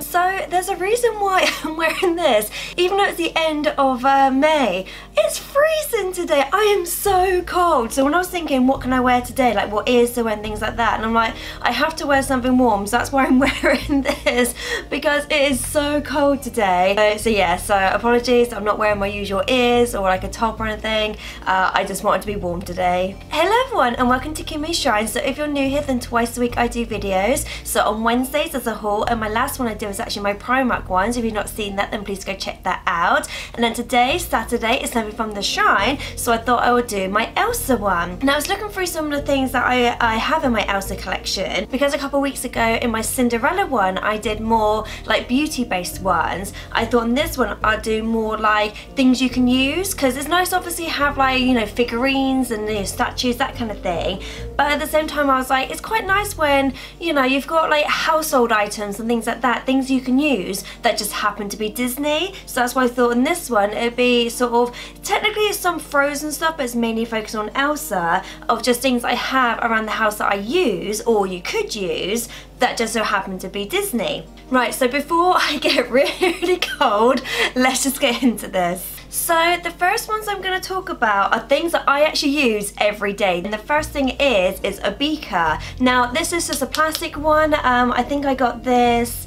So there's a reason why I'm wearing this, even though it's the end of May. It's freezing today. I am so cold. So when I was thinking, what can I wear today? Like what ears to wear and things like that. And I'm like, I have to wear something warm. So that's why I'm wearing this, because it is so cold today. So yeah, so apologies. I'm not wearing my usual ears or like a top or anything. I just wanted to be warm today. Hello everyone and welcome to Kimmy's Shrine. So if you're new here, then twice a week I do videos. So on Wednesdays there's a haul, and my last one I did was actually my Primark ones. If you've not seen that, then please go check that out. And then today, Saturday, is something from the Shrine, so I thought I would do my Elsa one. Now I was looking through some of the things that I have in my Elsa collection, because a couple of weeks ago in my Cinderella one I did more like beauty based ones. I thought in this one I'd do more like things you can use, because it's nice obviously have like, you know, figurines and, you know, statues, that kind of thing, but at the same time I was like, it's quite nice when, you know, you've got like household items and things like that, things you can use that just happen to be Disney. So that's why I thought in this one it'd be sort of, technically some Frozen stuff, but it's mainly focused on Elsa, of just things I have around the house that I use or you could use that just so happen to be Disney. Right, so before I get really cold, let's just get into this. So the first ones I'm going to talk about are things that I actually use every day. And the first thing is a beaker. Now this is just a plastic one. I think I got this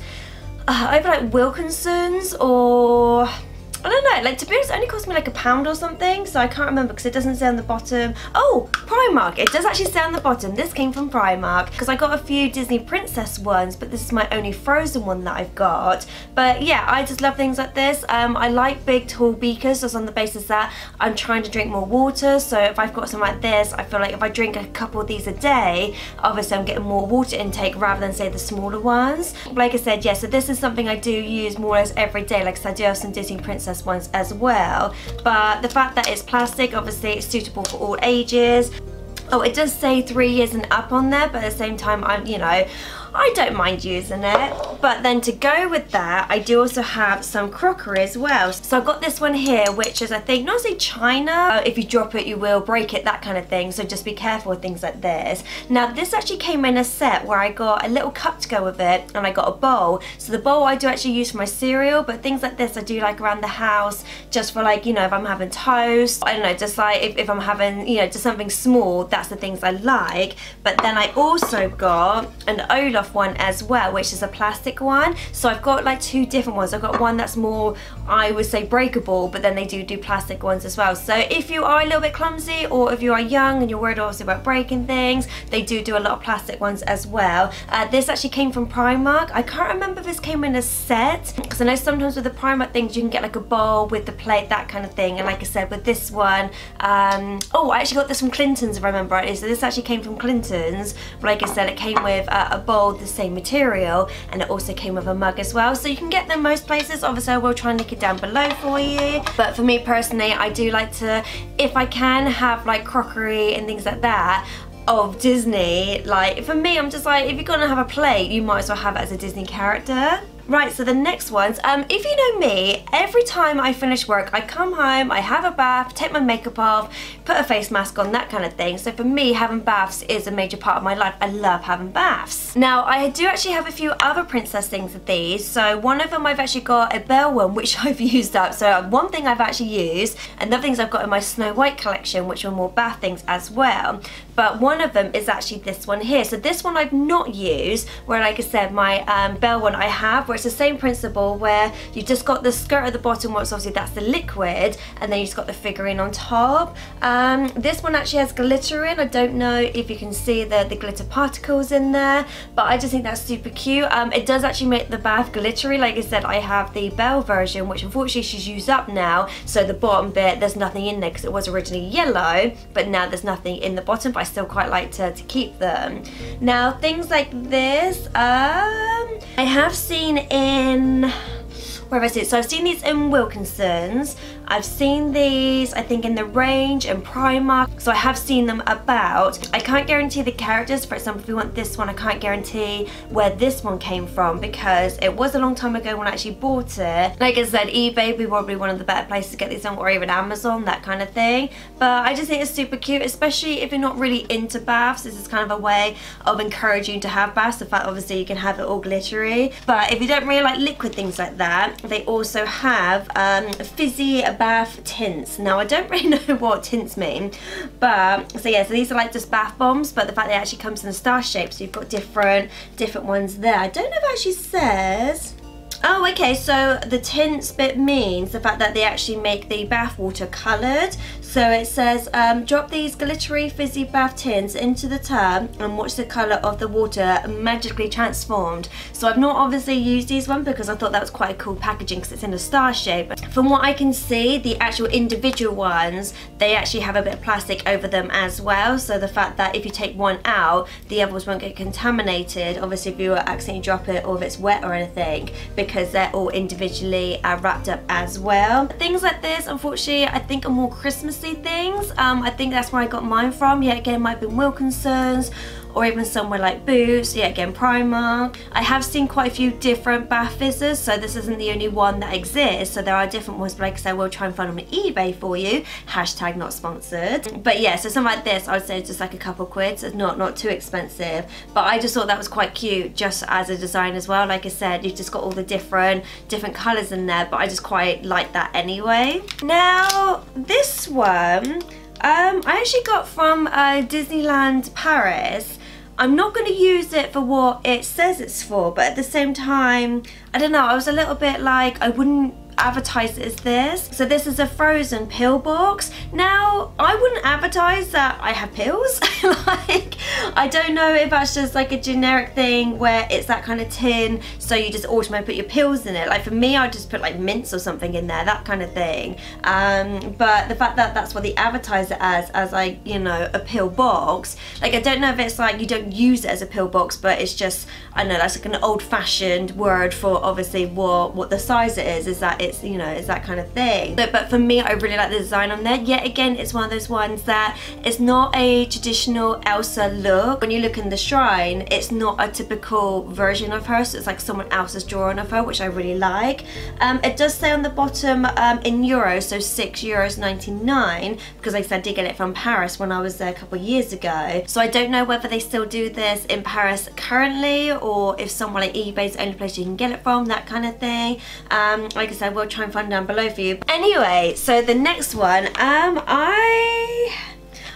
over like Wilkinson's, or I don't know, like to be honest it only cost me like £1 or something, so I can't remember because it doesn't say on the bottom. Oh, Primark, it does actually say on the bottom. This came from Primark because I got a few Disney princess ones, but this is my only Frozen one that I've got. But yeah, I just love things like this. I like big tall beakers just on the basis that I'm trying to drink more water, so if I've got something like this, I feel like if I drink a couple of these a day, obviously I'm getting more water intake rather than say the smaller ones. Like I said, yeah, so this is something I do use more or less every day. Like I said, I do have some Disney princess ones as well, but the fact that it's plastic, obviously it's suitable for all ages. Oh, it does say 3 years and up on there, but at the same time I'm, you know, I don't mind using it. But then to go with that, I do also have some crockery as well. So I've got this one here, which is, I think, not say china. If you drop it, you will break it, that kind of thing. So just be careful with things like this. Now, this actually came in a set where I got a little cup to go with it, and I got a bowl. So the bowl I do actually use for my cereal, but things like this I do like around the house, just for like, you know, if I'm having toast, I don't know, just like if I'm having, you know, just something small, that's the things I like. But then I also got an Olaf one as well, which is a plastic one. So I've got like two different ones. I've got one that's more, I would say, breakable, but then they do plastic ones as well. So if you are a little bit clumsy, or if you are young and you're worried also about breaking things, they do a lot of plastic ones as well. This actually came from Primark. I can't remember if this came in a set, because I know sometimes with the Primark things you can get like a bowl with the plate, that kind of thing. And like I said, with this one, oh, I actually got this from Clinton's if I remember rightly. So this actually came from Clinton's. Like I said, it came with a bowl, the same material, and it also came with a mug as well. So you can get them most places. Obviously I will try and link it down below for you, but for me personally, I do like to, if I can, have like crockery and things like that of Disney. Like for me, I'm just like, if you're gonna have a plate, you might as well have it as a Disney character. Right, so the next ones, if you know me, every time I finish work, I come home, I have a bath, take my makeup off, put a face mask on, that kind of thing. So for me, having baths is a major part of my life. I love having baths. Now, I do actually have a few other princess things of these. So one of them, I've actually got a Belle one, which I've used up. So one thing I've actually used, and other things I've got in my Snow White collection, which are more bath things as well. But one of them is actually this one here. So this one I've not used, where like I said, my Belle one I have, where it's the same principle, where you've just got the skirt at the bottom, where it's obviously that's the liquid, and then you've just got the figurine on top. This one actually has glitter in. I don't know if you can see the glitter particles in there, but I just think that's super cute. It does actually make the bath glittery. Like I said, I have the Belle version, which unfortunately she's used up now, so the bottom bit, there's nothing in there, because it was originally yellow, but now there's nothing in the bottom, but I still quite like to keep them. Now things like this, I have seen in, where have I seen it? So I've seen these in Wilkinson's. I've seen these, I think, in the Range and Primark, so I have seen them about. I can't guarantee the characters. For example, if you want this one, I can't guarantee where this one came from because it was a long time ago when I actually bought it. Like I said, eBay would be probably one of the better places to get these on, or even Amazon, that kind of thing. But I just think it's super cute, especially if you're not really into baths. This is kind of a way of encouraging you to have baths. The fact, obviously, you can have it all glittery. But if you don't really like liquid things like that, they also have fizzy bath tints. Now, I don't really know what tints mean, but so yeah, so these are like just bath bombs, but the fact that it actually comes in a star shape, so you've got different ones there. I don't know if it actually says. Oh, okay, so the tints bit means the fact that they actually make the bath water coloured. So it says, drop these glittery fizzy bath tints into the tub and watch the colour of the water magically transformed. So I've not obviously used these ones because I thought that was quite a cool packaging because it's in a star shape. From what I can see, the actual individual ones, they actually have a bit of plastic over them as well. So the fact that if you take one out, the others won't get contaminated, obviously if you accidentally drop it or if it's wet or anything, because they're all individually wrapped up as well. Things like this, unfortunately, I think are more Christmassy things. I think that's where I got mine from. Yeah, again, it might have been Wilkinson's or even somewhere like Boots. Yeah, again, Primark. I have seen quite a few different bath fizzers, so this isn't the only one that exists. So there are different ones, but like I said, we'll try and find them on eBay for you. Hashtag not sponsored. But yeah, so something like this, I would say it's just like a couple quid, so it's not too expensive. But I just thought that was quite cute, just as a design as well. Like I said, you've just got all the different colours in there, but I just quite like that anyway. Now, this one, I actually got from Disneyland Paris. I'm not going to use it for what it says it's for, but at the same time, I don't know, I was a little bit like, I wouldn't advertise it as this. So this is a frozen pill box. Now, I wouldn't advertise that I have pills. Like, I don't know if that's just like a generic thing where it's that kind of tin, so you just automatically put your pills in it. Like for me, I'd just put like mints or something in there, that kind of thing. But the fact that that's what they advertise it as like, you know, a pill box, like I don't know if it's like you don't use it as a pill box, but it's just, I don't know, that's like an old-fashioned word for obviously what the size it is that it's, you know, it's that kind of thing. But for me, I really like the design on there. Yet again, it's one of those ones that it's not a traditional Elsa look. When you look in the shrine, it's not a typical version of her, so it's like someone else's drawing of her, which I really like. It does say on the bottom in euros, so €6.99, because like I said, I did get it from Paris when I was there a couple of years ago. So I don't know whether they still do this in Paris currently, or if somewhere like eBay is the only place you can get it from, that kind of thing. Like I said, we'll try and find down below for you. Anyway, so the next one,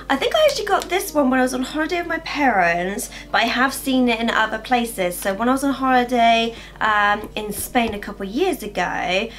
I think I actually got this one when I was on holiday with my parents, but I have seen it in other places. So when I was on holiday in Spain a couple of years ago,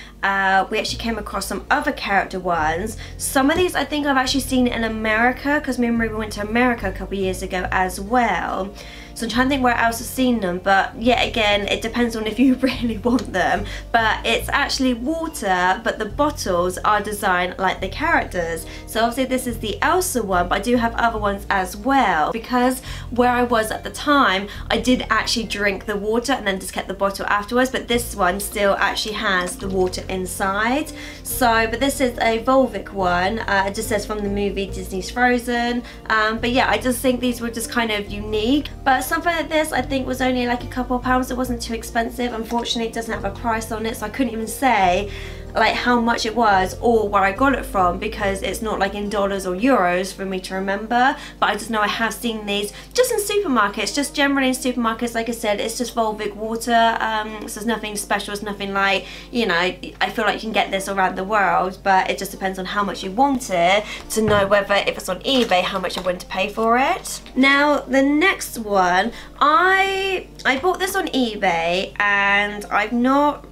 we actually came across some other character ones. Some of these I think I've actually seen in America, because me and Marie went to America a couple of years ago as well. So I'm trying to think where else I've seen them, but yet again, it depends on if you really want them. But it's actually water, but the bottles are designed like the characters. So obviously this is the Elsa one, but I do have other ones as well. Because where I was at the time, I did actually drink the water and then just kept the bottle afterwards, but this one still actually has the water inside. So, but this is a Volvic one. It just says from the movie Disney's Frozen. But yeah, I just think these were just kind of unique. But something like this I think was only like a couple of pounds. It wasn't too expensive. Unfortunately, it doesn't have a price on it, so I couldn't even say like how much it was or where I got it from, because it's not like in dollars or euros for me to remember. But I just know I have seen these just in supermarkets, just generally in supermarkets. Like I said, it's just Volvic water, so there's nothing special, it's nothing like, you know, I feel like you can get this around the world, but it just depends on how much you want it to know whether, if it's on eBay, how much I'm willing to pay for it. Now the next one, I bought this on eBay and I've not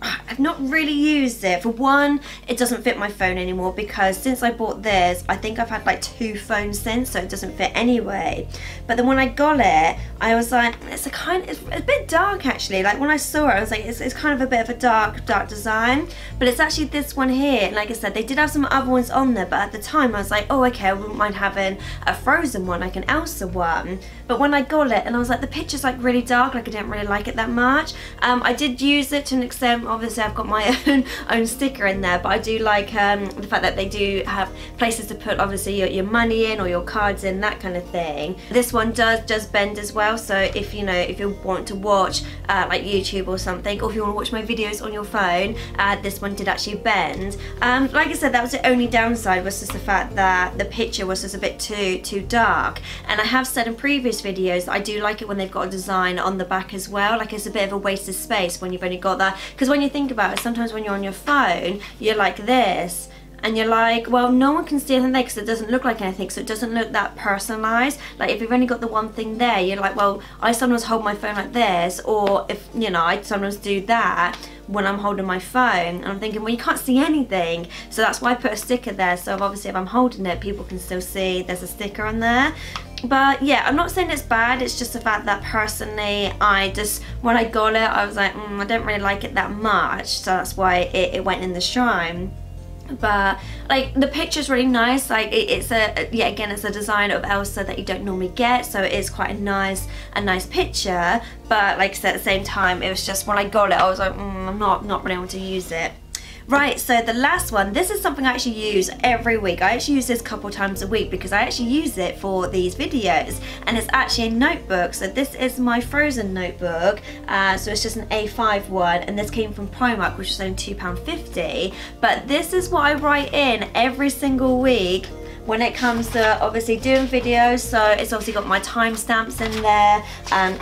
really used it. For one, it doesn't fit my phone anymore, because since I bought this, I think I've had like 2 phones since, so it doesn't fit anyway. But then when I got it, I was like, it's a bit dark actually. Like when I saw it, I was like, it's kind of a bit of a dark design. But it's actually this one here. And like I said, they did have some other ones on there, but at the time I was like, oh okay, I wouldn't mind having a Frozen one, like an Elsa one. But when I got it, and I was like, the picture's like really dark, like I didn't really like it that much. I did use it to an extent. Obviously I've got my own sticker in there, but I do like the fact that they do have places to put obviously your money in or your cards in, that kind of thing. This one does bend as well, so if you know, if you want to watch like YouTube or something, or if you want to watch my videos on your phone, this one did actually bend. Like I said, that was the only downside, was just the fact that the picture was just a bit too dark. And I have said in previous videos that I do like it when they've got a design on the back as well. Like it's a bit of a waste of space when you've only got that, because when you think about it, sometimes when you're on your phone you're like this, and you're like, well, no one can see anything there because it doesn't look like anything, so it doesn't look that personalised. Like if you've only got the one thing there, you're like, well, I sometimes hold my phone like this, or if, you know, I sometimes do that when I'm holding my phone, and I'm thinking, well, you can't see anything, so that's why I put a sticker there, so obviously if I'm holding it, people can still see there's a sticker on there. But yeah, I'm not saying it's bad, it's just the fact that personally, when I got it, I was like, I don't really like it that much, so that's why it went in the shrine. But like the picture's really nice. Like it's again, it's a design of Elsa that you don't normally get, so it is quite a nice picture. But like I said, at the same time, it was just when I got it, I was like, I'm not really able to use it. Right, so the last one, this is something I actually use every week. I actually use this a couple times a week because I actually use it for these videos, and it's actually a notebook. So this is my Frozen notebook, so it's just an A5 one, and this came from Primark, which is only £2.50. But this is what I write in every single week when it comes to obviously doing videos. So it's obviously got my timestamps in there,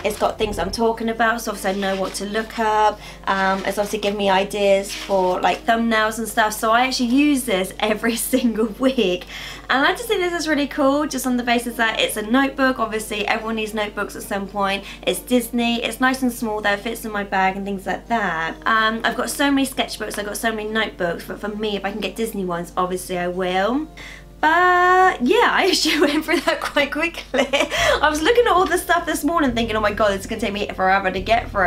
it's got things I'm talking about, so obviously I know what to look up. It's obviously given me ideas for like thumbnails and stuff, so I actually use this every single week. And I just think this is really cool, just on the basis that it's a notebook. Obviously everyone needs notebooks at some point. It's Disney, it's nice and small though, it fits in my bag and things like that. I've got so many sketchbooks, I've got so many notebooks, but for me, if I can get Disney ones, obviously I will. But yeah, I actually went through that quite quickly. I was looking at all this stuff this morning thinking, oh my god, it's gonna take me forever to get through.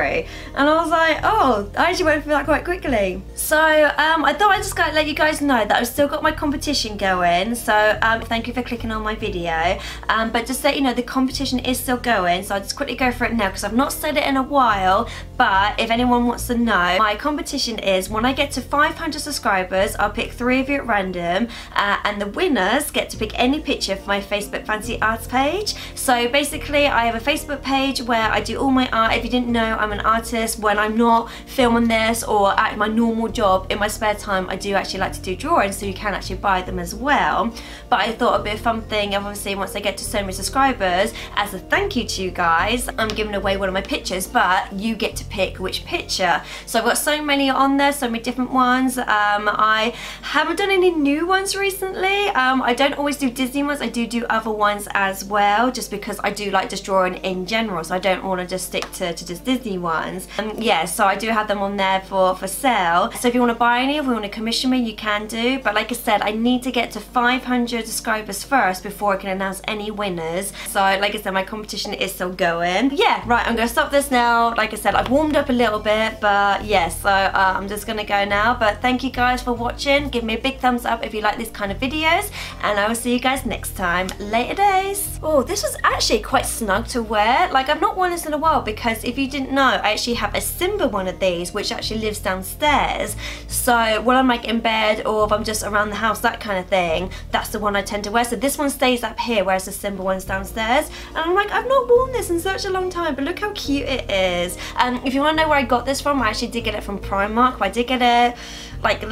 And I was like, oh, I actually went through that quite quickly. So I thought I'd just let you guys know that I've still got my competition going. So thank you for clicking on my video. But just to let you know, the competition is still going. So I'll just quickly go for it now because I've not said it in a while. But if anyone wants to know, my competition is when I get to 500 subscribers, I'll pick 3 of you at random, and the winner get to pick any picture for my Facebook Fancy Arts page. So basically I have a Facebook page where I do all my art. If you didn't know, I'm an artist. When I'm not filming this or at my normal job, in my spare time I do actually like to do drawings, so you can actually buy them as well. But I thought it'd be a fun thing, obviously once I get to so many subscribers, as a thank you to you guys, I'm giving away one of my pictures, but you get to pick which picture. So I've got so many on there, so many different ones. I haven't done any new ones recently. I don't always do Disney ones, I do other ones as well, just because I do like just drawing in general, so I don't want to just stick to just Disney ones. Yeah, so I do have them on there for sale. So if you want to buy any, if you want to commission me, you can do. But like I said, I need to get to 500 subscribers first before I can announce any winners. So like I said, my competition is still going. Yeah, right, I'm going to stop this now. Like I said, I've warmed up a little bit, but yeah, so I'm just going to go now. But thank you guys for watching. Give me a big thumbs up if you like this kind of videos, and I will see you guys next time. Later days. Oh, this was actually quite snug to wear. Like, I've not worn this in a while because if you didn't know, I actually have a Simba one of these which actually lives downstairs. So when I'm like in bed or if I'm just around the house, that kind of thing, that's the one I tend to wear. So this one stays up here, whereas the Simba one's downstairs. And I'm like, I've not worn this in such a long time, but look how cute it is. And if you want to know where I got this from, I actually did get it from Primark, but I did get it like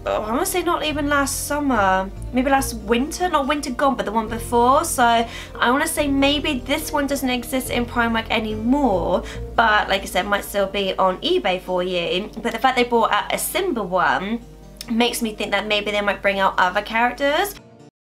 I want to say not even last summer, maybe last winter, not winter gone, but the one before. So I want to say maybe this one doesn't exist in Primark anymore, but like I said, it might still be on eBay for you. But the fact they brought out a Simba one makes me think that maybe they might bring out other characters.